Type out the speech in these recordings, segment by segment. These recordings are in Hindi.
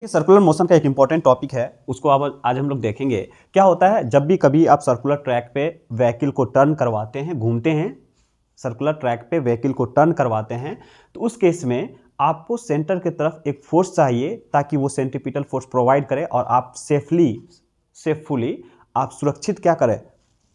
सर्कुलर मोशन का एक इंपॉर्टेंट टॉपिक है, उसको अब आज हम लोग देखेंगे। क्या होता है जब भी कभी आप सर्कुलर ट्रैक पे व्हीकल को टर्न करवाते हैं, घूमते हैं, सर्कुलर ट्रैक पे व्हीकल को टर्न करवाते हैं, तो उस केस में आपको सेंटर की तरफ एक फोर्स चाहिए ताकि वो सेंट्रीपिटल फोर्स प्रोवाइड करे और आप सेफुली आप सुरक्षित क्या करें,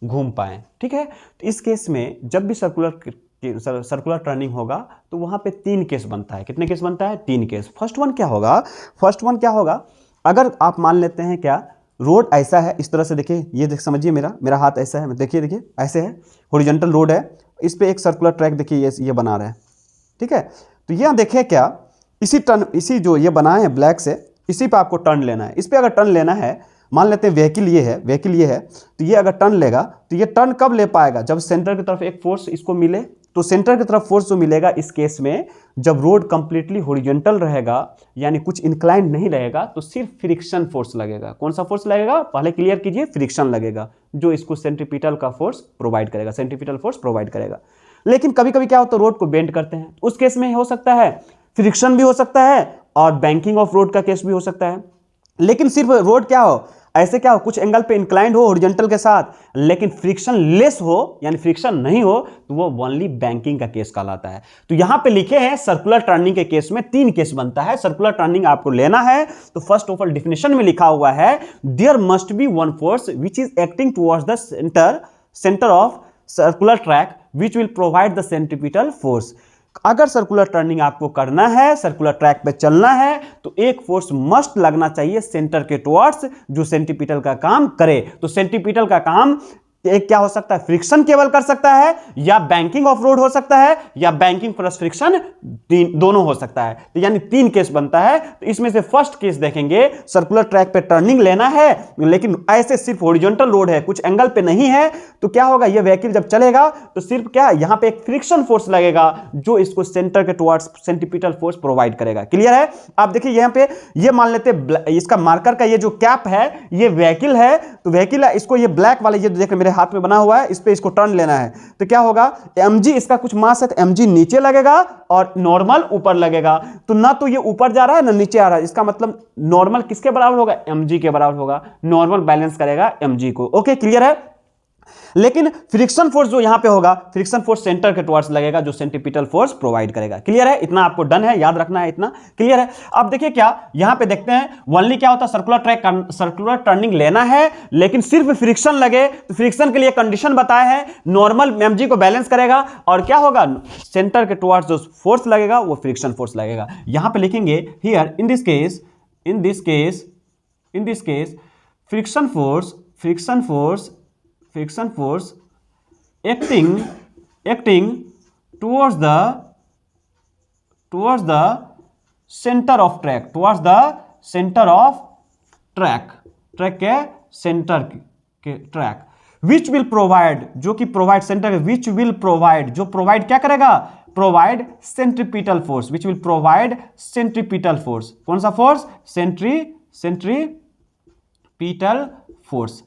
घूम पाएं। ठीक है, तो इस केस में जब भी सर्कुलर टर्निंग होगा तो वहां पे 3 केस बनता है। कितने केस बनता है? 3 केस। फर्स्ट वन क्या होगा, अगर आप मान लेते हैं क्या, रोड ऐसा है, इस तरह से देखिए, ये देख समझिए, मेरा हाथ ऐसा है, देखिए ऐसे है, हॉरिजॉन्टल रोड है, इस पे एक सर्कुलर ट्रैक देखिए ये बना रहा है। ठीक है, तो यह देखिए क्या, इसी जो ये बनाए हैं ब्लैक से, इसी पे आपको टर्न लेना है। इस पे अगर टर्न लेना है, मान लेते हैं व्हीकल ये है, तो ये अगर टर्न लेगा तो ये टर्न कब ले पाएगा? जब सेंटर की तरफ एक फोर्स इसको मिले। तो सेंटर की तरफ फोर्स जो मिलेगा इस केस में, जब रोड कंप्लीटली हॉरिजॉन्टल रहेगा, यानी कुछ इंक्लाइंड नहीं रहेगा, तो सिर्फ फ्रिक्शन फोर्स लगेगा। कौन सा फोर्स लगेगा पहले क्लियर कीजिए? फ्रिक्शन लगेगा, जो इसको सेंट्रीपिटल का फोर्स प्रोवाइड करेगा, सेंट्रीपिटल फोर्स प्रोवाइड करेगा। लेकिन कभी कभी क्या होता है, रोड को बेंड करते हैं, उस केस में हो सकता है फ्रिक्शन भी हो सकता है और बैंकिंग ऑफ रोड का केस भी हो सकता है। लेकिन सिर्फ रोड क्या हो, ऐसे क्या हो, कुछ एंगल पे इंक्लाइंड हो हॉरिजॉन्टल के साथ, लेकिन फ्रिक्शन लेस हो, यानी फ्रिक्शन नहीं हो, तो वो ओनली बैंकिंग का केस कहलाता है। तो यहां पे लिखे हैं सर्कुलर टर्निंग के केस में 3 केस बनता है। सर्कुलर टर्निंग आपको लेना है तो फर्स्ट ऑफ ऑल डिफिनेशन में लिखा हुआ है, there must be one force which is acting towards the centre of circular track which will provide the centripetal force. अगर सर्कुलर टर्निंग आपको करना है, सर्कुलर ट्रैक पे चलना है, तो एक फोर्स मस्ट लगना चाहिए सेंटर के टुवर्ड्स, जो सेंट्रीपिटल का काम करे। तो सेंट्रीपिटल का काम एक क्या हो सकता है, फ्रिक्शन केवल कर सकता है, या बैंकिंग ऑफ रोड हो सकता है, या बैंकिंग प्लस फ्रिक्शन दोनों हो सकता है। तो यानी 3 केस बनता है। तो इसमें से फर्स्ट केस देखेंगे, सर्कुलर ट्रैक पे टर्निंग लेना है, लेकिन ऐसे सिर्फ हॉरिजॉन्टल रोड है, कुछ एंगल पे नहीं है, तो क्या होगा, ये व्हीकल जब चलेगा तो सिर्फ क्या, यहां पे एक फ्रिक्शन फोर्स लगेगा, जो इसको सेंटर के टुवर्ड्स सेंट्रीपिटल फोर्स प्रोवाइड करेगा। क्लियर है? आप देखिए यहां पे, ये मान लेते इसका मार्कर का ये जो कैप है, ये व्हीकल है, तो व्हीकल है, इसको ये ब्लैक वाले ये देख मेरे हाथ में बना हुआ है, इस पे इसको टर्न लेना है। तो क्या होगा, mg इसका कुछ मास है, तो mg नीचे लगेगा और नॉर्मल ऊपर लगेगा। तो ना तो ये ऊपर जा रहा है ना नीचे आ रहा है, इसका मतलब नॉर्मल किसके बराबर होगा? mg के बराबर होगा। नॉर्मल बैलेंस करेगा mg को। ओके, क्लियर है? लेकिन फ्रिक्शन फोर्स जो यहां पे होगा, फ्रिक्शन फोर्स सेंटर के टुवर्ड्स लगेगा, जो सेंट्रीपिटल फोर्स प्रोवाइड करेगा। क्लियर है? इतना आपको डन है, याद रखना है इतना। क्लियर है? अब देखिए क्या, यहां पे देखते हैं वनली क्या होता है, सर्कुलर टर्निंग लेना है, लेकिन सिर्फ फ्रिक्शन लगे, तो फ्रिक्शन के लिए कंडीशन बताए हैं, नॉर्मल mg को बैलेंस करेगा, और क्या होगा, सेंटर के टुवर्ड्स जो फोर्स लगेगा वो फ्रिक्शन फोर्स लगेगा। यहां पे लिखेंगे here in this case friction force acting towards the center of track, track के सेंटर के ट्रैक, विच विल प्रोवाइड, जो कि प्रोवाइड सेंटर के, विच विल प्रोवाइड, जो प्रोवाइड क्या करेगा, provide centripetal force, which will provide centripetal force. कौन सा फोर्स? सेंट्रीपिटल फोर्स,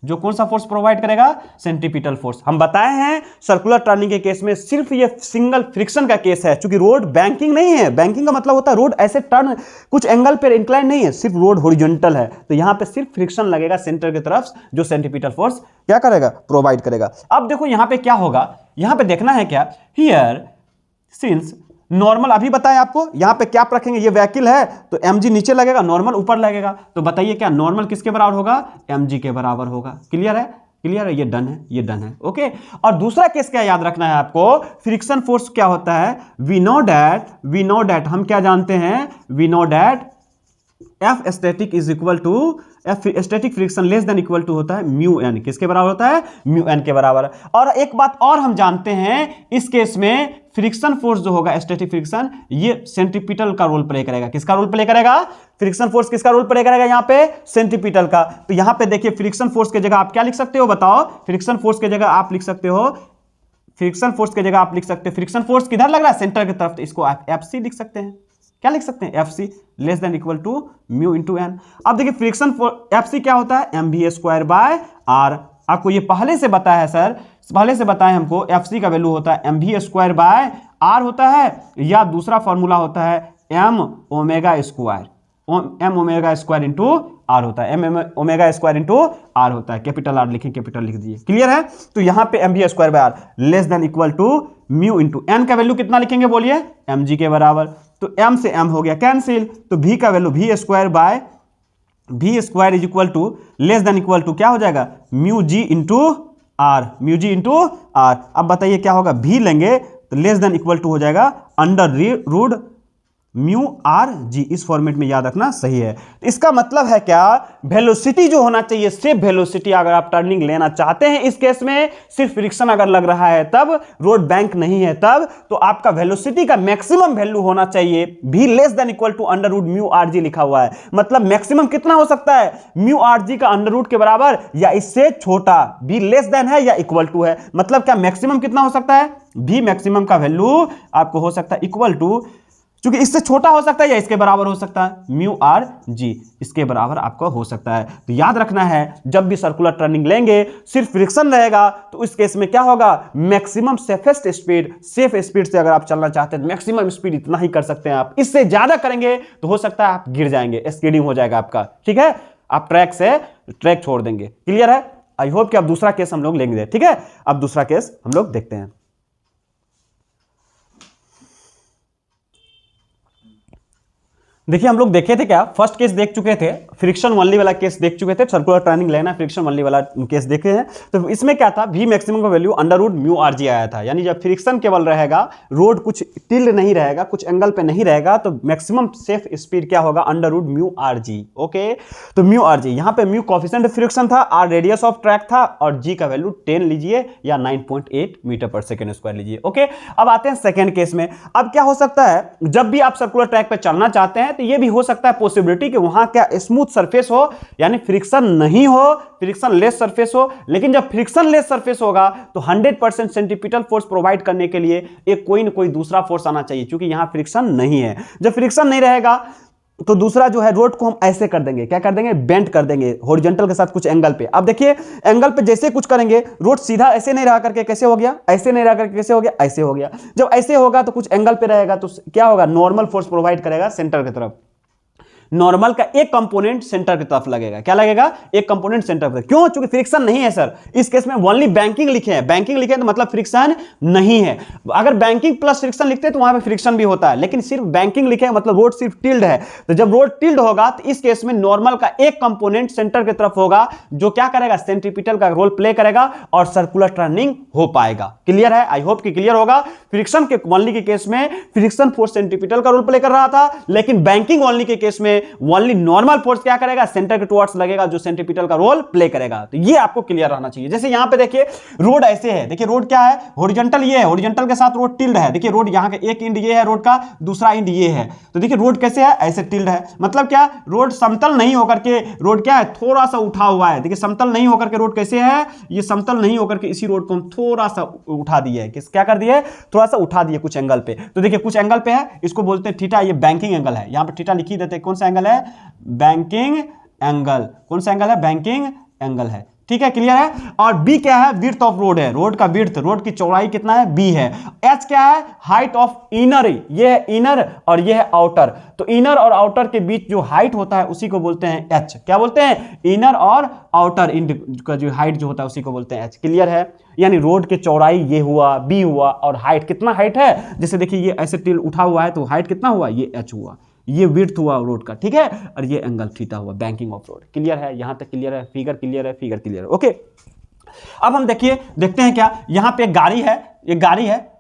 जो कौन सा फोर्स प्रोवाइड करेगा? Centripetal force. हम बताए हैं सर्कुलर टर्निंग के केस में सिर्फ ये सिंगल फ्रिक्शन का केस है, क्योंकि रोड बैंकिंग नहीं है। बैंकिंग का मतलब होता है रोड ऐसे टर्न, कुछ एंगल पर इंक्लाइन नहीं है, सिर्फ रोड हॉरिजॉन्टल है, तो यहां पे सिर्फ फ्रिक्शन लगेगा सेंटर की तरफ, जो सेंट्रीपिटल फोर्स क्या करेगा, प्रोवाइड करेगा। अब देखो यहां पे क्या होगा, यहां पे देखना है क्या, हियर सिंस नॉर्मल अभी बताएं आपको, यहां पे क्या रखेंगे, ये व्हीकल है तो mg नीचे लगेगा, नॉर्मल ऊपर लगेगा, तो बताइए क्या नॉर्मल किसके बराबर होगा? mg के बराबर होगा। क्लियर है? क्लियर है? ये डन है, ये डन है। ओके, और दूसरा केस क्या याद रखना है आपको, फ्रिक्शन फोर्स क्या होता है, वी नो दैट, हम क्या जानते हैं, we know that F static is equal to, F static friction less than equal to होता है म्यू एन, किसके बराबर होता है? म्यू एन के बराबर। और एक बात और हम जानते हैं, इस केस में फ्रिक्शन फोर्स जो होगा, स्टैटिक फ्रिक्शन, ये सेंट्रीपिटल का रोल प्ले करेगा। किसका रोल प्ले करेगा? फ्रिक्शन फोर्स किसका रोल प्ले करेगा यहां पे? सेंट्रीपिटल का। तो यहां पे देखिए फ्रिक्शन फोर्स की जगह आप क्या लिख सकते हो, बताओ? फ्रिक्शन फोर्स की जगह आप लिख सकते हो, फ्रिक्शन फोर्स किधर लग रहा है? सेंटर की तरफ, तो इसको आप FC लिख सकते हैं। क्या लिख सकते हैं? FC less than equal to mu into N. अब देखिए फ्रिक्शन FC क्या होता है? mv square by R. आपको ये पहले से बताया है सर, पहले से बताया हमको, FC का वैल्यू होता है mv स्क्वायर बाय आर होता है, या दूसरा फॉर्मूला होता है m omega square. M omega square into R होता है, M omega square into R होता है। कैपिटल आर लिखें, कैपिटल लिख दीजिए, क्लियर है। तो यहां पे M V square by R less than equal to mu into N का वैल्यू कितना लिखेंगे बोलिए, एम जी के बराबर। तो एम से एम हो गया कैंसिल, तो वी का value V square by V square is equal to less than equal to क्या हो जाएगा, mu g into R, mu g into R. अब बताइए क्या होगा, भी लेंगे तो लेस देन इक्वल टू हो जाएगा under root mu R g. इस फॉर्मेट में याद रखना सही है। तो इसका मतलब है क्या, वेलोसिटी जो होना चाहिए सिर्फ वेलोसिटी, अगर आप टर्निंग लेना चाहते हैं इस केस में, सिर्फ फ्रिक्शन अगर लग रहा है तब, रोड बैंक नहीं है तब, तो आपका वेलोसिटी का मैक्सिमम वैल्यू होना चाहिए भी less than equal to under root mu R g लिखा हुआ है। मतलब मैक्सिमम कितना हो सकता है, म्यू आर जी का अंडर रूट के बराबर या इससे छोटा, भी लेस देन है या इक्वल टू है। मतलब क्या मैक्सिमम कितना हो सकता है, भी मैक्सिमम का वैल्यू आपको हो सकता है इक्वल टू, क्योंकि इससे छोटा हो सकता है या इसके बराबर हो सकता है, म्यू आर जी इसके बराबर आपको हो सकता है। तो याद रखना है जब भी सर्कुलर टर्निंग लेंगे सिर्फ फ्रिक्शन रहेगा तो इस केस में क्या होगा, maximum safest speed, safe speed से अगर आप चलना चाहते हैं तो मैक्सिमम स्पीड इतना ही कर सकते हैं आप, इससे ज्यादा करेंगे तो हो सकता है आप गिर जाएंगे, स्कीडिंग हो जाएगा आपका, ठीक है, आप ट्रैक छोड़ देंगे। क्लियर है, आई होप कि अब दूसरा केस हम लोग लेंगे, ठीक है। अब दूसरा केस हम लोग देखते हैं। देखिए हम लोग देखे थे क्या, फर्स्ट केस देख चुके थे, फ्रिक्शन ओनली वाला केस देख चुके थे, सर्कुलर टर्निंग लेना फ्रिक्शन ओनली वाला केस देखे हैं। तो इसमें क्या था, वी मैक्सिमम का value under root mu R g आया था, यानी जब फ्रिक्शन केवल रहेगा, रोड कुछ टिल्ड नहीं रहेगा, कुछ एंगल पे नहीं रहेगा, तो मैक्सिमम सेफ स्पीड क्या होगा, under root mu R g. Okay, तो म्यू आर जी, यहाँ पे म्यू कोफिशिएंट फ्रिक्शन था, आर रेडियस ऑफ ट्रैक था, और जी का वैल्यू 10 लीजिए या 9.8 मीटर पर सेकेंड स्क्वायर लीजिए। ओके, अब आते हैं सेकेंड केस में। अब क्या हो सकता है, जब भी आप सर्कुलर ट्रैक पे चलना चाहते हैं तो ये भी हो सकता है पॉसिबिलिटी कि वहां क्या स्मूथ सरफेस हो, यानी फ्रिक्शन नहीं हो, फ्रिक्शन लेस सरफेस हो। लेकिन जब फ्रिक्शन लेस सरफेस होगा तो 100% सेंट्रीपिटल फोर्स प्रोवाइड करने के लिए एक कोई ना कोई दूसरा फोर्स आना चाहिए, क्योंकि यहां फ्रिक्शन नहीं है। जब फ्रिक्शन नहीं रहेगा तो दूसरा जो है, रोड को हम ऐसे कर देंगे, क्या कर देंगे, बेंट कर देंगे हॉरिजॉन्टल के साथ कुछ एंगल पे। अब देखिए एंगल पे जैसे कुछ करेंगे, रोड सीधा ऐसे नहीं रहा करके कैसे हो गया, ऐसे नहीं रहा करके कैसे हो गया, ऐसे हो गया। जब ऐसे होगा तो कुछ एंगल पे रहेगा तो क्या होगा, नॉर्मल फोर्स प्रोवाइड करेगा सेंटर की तरफ। नॉर्मल का एक कंपोनेंट सेंटर की तरफ लगेगा, क्या लगेगा, एक कंपोनेंट सेंटर पर। क्यों, चूंकि फ्रिक्शन नहीं है सर, इस केस में ओनली बैंकिंग लिखे हैं, बैंकिंग लिखे हैं तो मतलब फ्रिक्शन नहीं है। अगर बैंकिंग प्लस फ्रिक्शन लिखते हैं तो वहां पे फ्रिक्शन भी होता है, लेकिन सिर्फ बैंकिंग लिखे हैं मतलब रोड सिर्फ टिल्ड है। तो जब रोड टिल्ड होगा तो इस केस में नॉर्मल का एक कंपोनेंट सेंटर की तरफ होगा, जो क्या करेगा, सेंट्रीपिटल का रोल प्ले करेगा और सर्कुलर टर्निंग हो पाएगा। क्लियर है, आई होप कि क्लियर होगा। फ्रिक्शन के ओनली के केस में फ्रिक्शन फोर्स सेंट्रीपिटल का रोल प्ले कर रहा था, लेकिन बैंकिंग ओनली के केस में ओनली नॉर्मल फोर्स क्या करेगा, सेंटर के टुवर्ड्स लगेगा, जो सेंट्रीपिटल का रोल प्ले करेगा। तो ये आपको क्लियर रहना चाहिए। जैसे यहां पे देखिए रोड ऐसे है, देखिए रोड क्या है, हॉरिजॉन्टल ये है, हॉरिजॉन्टल के साथ रोड टिल्ड है। देखिए रोड यहां का एक एंड ये है रोड का, दूसरा एंड ये है। तो देखिए रोड कैसे है, ऐसे टिल्ड है। मतलब क्या, रोड समतल नहीं होकर के रोड क्या है, थोड़ा सा उठा हुआ है। देखिए समतल नहीं होकर के रोड कैसे है, ये समतल नहीं होकर के इसी रोड को हम थोड़ा सा उठा दिए है। क्या कर दिए, थोड़ा सा उठा दिए कुछ एंगल पे। तो देखिए कुछ एंगल पे है, इसको बोलते हैं थीटा, ये बैंकिंग एंगल है। यहां पे थीटा लिख ही देते हैं। कौन सा एंगल है, बैंकिंग एंगल। कौन सा एंगल है, बैंकिंग एंगल है। ठीक है, क्लियर है। और बी क्या है, विड्थ ऑफ रोड है, रोड का विड्थ, रोड की चौड़ाई कितना है, बी है। एच क्या है, हाइट ऑफ इनर, ये है इनर और ये है आउटर। तो इनर और आउटर के बीच जो हाइट होता है उसी को बोलते हैं एच। क्या बोलते हैं, इनर और आउटर का जो हाइट जो होता है उसी को बोलते हैं एच। क्लियर है, यानी रोड की चौड़ाई ये हुआ, बी हुआ, और हाइट कितना हाइट है, जैसे देखिए ये ऐसे टिल उठा हुआ है तो हाइट कितना हुआ, ये एच हुआ, ये विड्थ हुआ रोड का। ठीक है, और ये एंगल थीटा हुआ, बैंकिंग ऑफ रोड। क्लियर है, यहां तक क्लियर है, फिगर क्लियर है, फिगर क्लियर है। ओके, अब हम देखते हैं क्या, यहां पे एक गाड़ी है,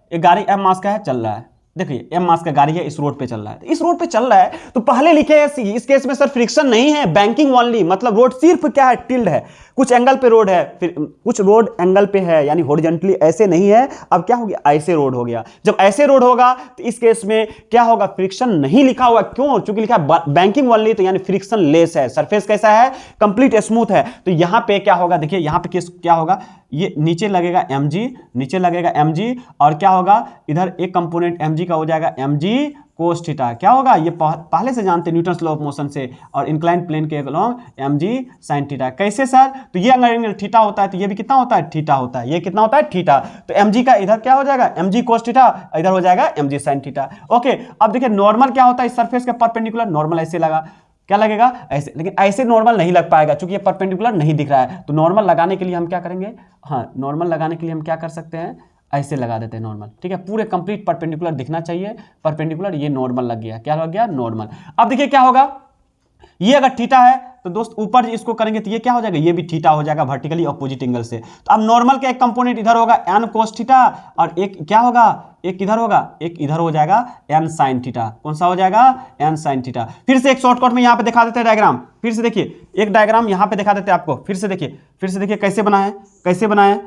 एक गाड़ी एम मास का है, चल रहा है। देखिए एम मास का गाड़ी है, इस रोड पे चल रहा है। इस रोड पे चल रहा है तो पहले लिखे इस केस में सर फ्रिक्शन नहीं है, बैंकिंग ओनली, मतलब रोड सिर्फ क्या है, टिल्ड है। कुछ एंगल पे रोड है, फिर कुछ रोड एंगल पे है, यानी हॉरिजॉन्टली ऐसे नहीं है। अब क्या हो गया, ऐसे रोड हो गया। जब ऐसे रोड होगा तो इस केस में क्या होगा, फ्रिक्शन नहीं लिखा हुआ। क्यों, क्योंकि लिखा है बैंकिंग ओनली, तो यानी फ्रिक्शन लेस है। सरफेस कैसा है, कंप्लीट स्मूथ है। तो यहां पे क्या होगा, देखिए यहां पे क्या होगा, ये नीचे लगेगा mg, नीचे लगेगा mg, और क्या होगा, इधर एक कंपोनेंट mg का हो जाएगा mg कोस थीटा। क्या होगा, ये पहले से जानते हैं न्यूटन्स लॉ ऑफ मोशन से, और इंक्लाइंड प्लेन के अलोंग mg sin थीटा। कैसे सर, तो ये एंगल थीटा होता है तो ये भी कितना होता है, थीटा होता है। ये कितना होता है, थीटा। तो mg का इधर क्या हो जाएगा, mg कोस थीटा, इधर हो जाएगा mg sin थीटा। ओके, अब देखिए नॉर्मल क्या होता है, इस सरफेस के परपेंडिकुलर, नॉर्मल ऐसे लगा। क्या लगेगा ऐसे, लेकिन ऐसे नॉर्मल नहीं लग पाएगा क्योंकि ये परपेंडिकुलर नहीं दिख रहा है। तो नॉर्मल लगाने के लिए हम क्या करेंगे, हाँ नॉर्मल लगाने के लिए हम क्या कर सकते हैं, ऐसे लगा देते हैं नॉर्मल, ठीक है। पूरे कंप्लीट परपेंडिकुलर दिखना चाहिए, परपेंडिकुलर, ये नॉर्मल लग गया, क्या लग गया, नॉर्मल। अब देखिए क्या होगा, ये अगर थीटा है तो दोस्त ऊपर इसको करेंगे तो ये क्या हो जाएगा, ये भी थीटा हो जाएगा वर्टिकली अपोजिट एंगल से। तो अब नॉर्मल का एक कंपोनेंट इधर होगा एन कोस थीटा, और एक क्या होगा, एक इधर होगा, एक इधर हो जाएगा एन साइन थीटा। कौन सा हो जाएगा, एन साइन थीटा। फिर से एक शॉर्टकट में यहां पे दिखा देते हैं डायग्राम, फिर से देखिए एक डायग्राम यहां पे दिखा देते हैं आपको, फिर से देखिए कैसे बनाए, कैसे बनाए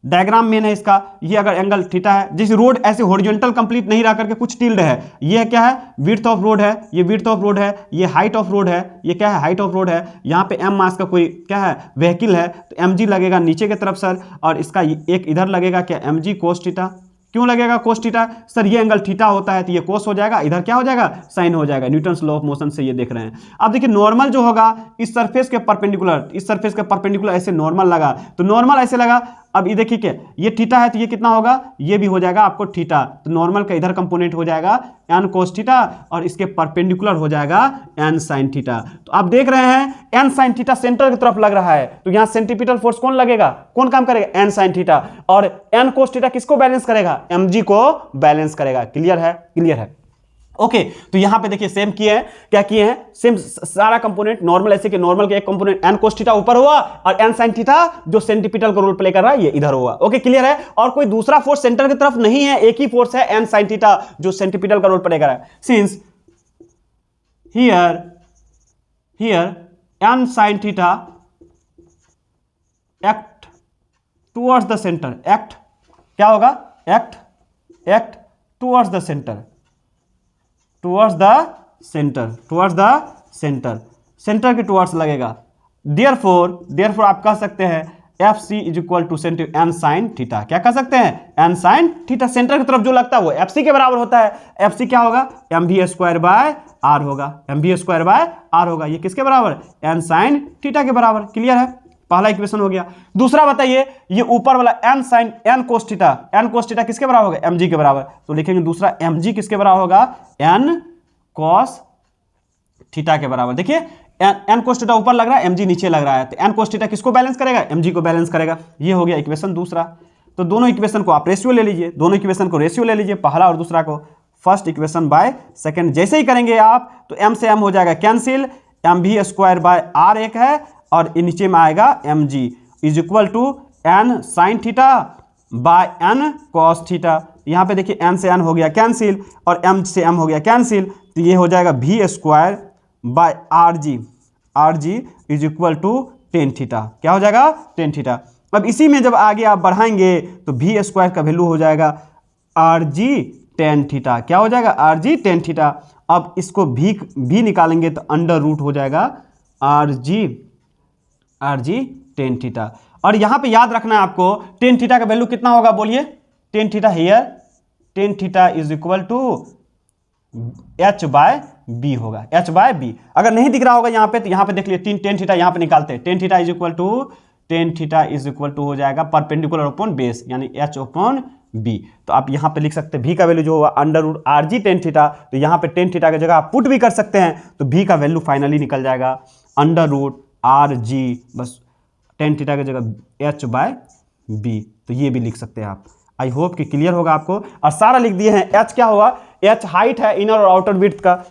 डायग्राम मेन है इसका। ये अगर एंगल थीटा है, जैसे रोड ऐसे हॉरिजॉन्टल कंप्लीट नहीं रह करके कुछ टिल्ड है, ये क्या है, विड्थ ऑफ रोड है, ये विड्थ ऑफ रोड है, ये हाइट ऑफ रोड है, ये क्या है, हाइट ऑफ रोड है। यहाँ पे एम मास का कोई क्या है, व्हीकल है, तो एम जी लगेगा नीचे की तरफ सर, और इसका एक इधर लगेगा क्या, एम जी कोस थीटा। क्यों लगेगा कोस थीटा, सर ये एंगल थीटा होता है तो ये कोस हो जाएगा, इधर क्या हो जाएगा, साइन हो जाएगा। न्यूटन्स लॉ ऑफ मोशन से ये देख रहे हैं। अब देखिए नॉर्मल जो होगा इस सरफेस के परपेंडिकुलर, इस सरफेस के परपेंडिकुलर ऐसे नॉर्मल लगा, तो नॉर्मल ऐसे लगा। अब ये देखिए क्या, ये थीटा है तो ये कितना होगा, ये भी हो जाएगा आपको थीटा। तो नॉर्मल का इधर कंपोनेंट हो जाएगा एन कोस थीटा, और इसके परपेंडिकुलर हो जाएगा एन साइन थीटा। तो आप देख रहे हैं एन साइन थीटा सेंटर की तरफ लग रहा है, तो यहां सेंट्रीपिटल फोर्स कौन लगेगा, कौन काम करेगा, एन साइन थीटा। और एन कोस थीटा किसको बैलेंस करेगा, एम जी को बैलेंस करेगा। क्लियर है, क्लियर है, ओके। तो यहां पे देखिए सेम किए हैं, क्या किए हैं, सेम सारा कंपोनेंट नॉर्मल, ऐसे कि नॉर्मल के एक कंपोनेंट एन कोस थीटा ऊपर हुआ, और एन साइन थीटा जो सेंट्रीपिटल का रोल प्ले कर रहा है ये इधर हुआ। ओके क्लियर है। और कोई दूसरा फोर्स सेंटर की तरफ नहीं है, एक ही फोर्स है एन साइन थीटा जो सेंट्रीपिटल का रोल प्ले कर रहा है। Since here N sine theta act towards the centre, act क्या होगा, act towards the centre, towards the centre के टुवर्ड्स लगेगा। देयरफॉर आप कह सकते हैं F C is equal to N sine theta. क्या कह सकते हैं, एन साइन थीटा। सेंटर की तरफ जो लगता है वो एफ सी के बराबर होता है। एफ सी क्या होगा, M V square by R होगा, M V square by R होगा। ये किसके बराबर, एन साइन थीटा के बराबर। क्लियर है, पहला इक्वेशन हो गया। दूसरा बताइए, ये ऊपर वाला N sine N cos theta किसके बराबर होगा, एम जी के बराबर। तो लिखेंगे दूसरा एम जी किसके बराबर होगा, एन कॉस थीटा के बराबर। देखिए एन कोस थीटा ऊपर लग रहा है, एम जी नीचे लग रहा है, तो एन कोस थीटा किसको बैलेंस करेगा, एम जी को बैलेंस करेगा। ये हो गया इक्वेशन दूसरा। तो दोनों इक्वेशन को आप रेशियो ले लीजिए, दोनों इक्वेशन को रेशियो ले लीजिए, पहला और दूसरा को। फर्स्ट इक्वेशन बाय सेकंड, जैसे ही करेंगे आप तो एम से एम हो जाएगा cancel, M V square by R एक है, और नीचे में आएगा M g is equal to N sine theta by N cos theta. यहाँ पे देखिए एन से एन हो गया कैंसिल, और एम से एम हो गया कैंसिल, तो ये हो जाएगा V square by R g is equal to tan theta. क्या हो जाएगा, टेन थीटा। अब इसी में जब आगे आप बढ़ाएंगे तो वी स्क्वायर का वैल्यू हो जाएगा आर जी टेन थीटा। क्या हो जाएगा, आर जी टेन थीटा। अब इसको भी निकालेंगे तो अंडर रूट हो जाएगा आर जी टेन थीटा। और यहां पे याद रखना है आपको टेन थीटा का वैल्यू कितना होगा, बोलिए, tan theta here, tan theta is equal to H by B होगा, एच बाय बी। अगर नहीं दिख रहा होगा यहाँ पे तो यहाँ पे देख लिए, टेन थीटा यहाँ पे निकालते हैं, tan theta is equal to हो जाएगा परपेंडिकुलर अपॉन बेस, यानी एच अपॉन बी। तो आप यहाँ पे लिख सकते हैं भी का वैल्यू जो होगा under root R g tan theta. तो यहाँ पे टेन थीटा की जगह आप पुट भी कर सकते हैं, तो भी का वैल्यू फाइनली निकल जाएगा अंडर रूट आर जी, बस टेन थीटा की जगह एच बाय बी। तो ये भी लिख सकते हैं आप। आई होप कि क्लियर होगा आपको। और सारा लिख दिए हैं। एच क्या होगा, एच हाइट है इनर और आउटर विड्थ का,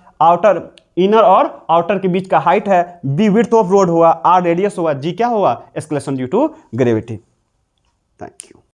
इनर और आउटर के बीच का हाइट है, बी विड्थ ऑफ रोड हुआ, आर रेडियस हुआ, जी क्या हुआ, acceleration due to gravity. Thank you.